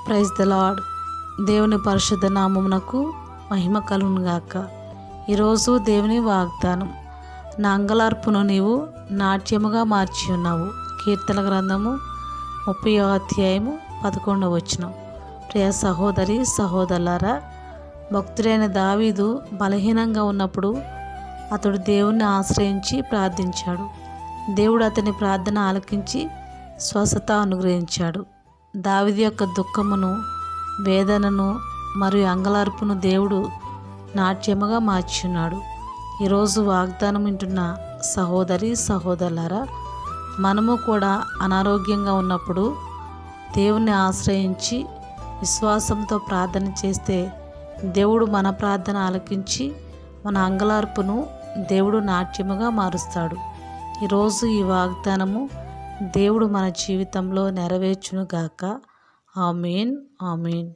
Praise the lord. దేవుని పరిశుద్ధ నామమునకు మహిమ కలుగును గాక. ఈరోజు దేవుని వాగ్దానం, నా అంగలార్పును నీవు నాట్యముగా మార్చి ఉన్నావు. కీర్తన గ్రంథము 30వ అధ్యాయము 11వ వచనం. ప్రియ సహోదరి సహోదరులారా, భక్తుడైన దావీదు బలహీనంగా ఉన్నప్పుడు అతడు దేవుణ్ణి ఆశ్రయించి ప్రార్థించాడు. దేవుడు అతని ప్రార్థన ఆలకించి స్వస్థత అనుగ్రహించాడు. దావీదు యొక్క దుఃఖమును, వేదనను మరియు అంగలార్పును దేవుడు నాట్యముగా మార్చున్నాడు. ఈరోజు వాగ్దానం వింటున్న సహోదరి సహోదరులారా, మనము కూడా అనారోగ్యంగా ఉన్నప్పుడు దేవుణ్ణి ఆశ్రయించి విశ్వాసంతో ప్రార్థన చేస్తే దేవుడు మన ప్రార్థన ఆలకించి మన అంగలార్పును దేవుడు నాట్యముగా మారుస్తాడు. ఈరోజు ఈ వాగ్దానము దేవుడు మన జీవితంలో నెరవేర్చును గాక. ఆమేన్, ఆమేన్.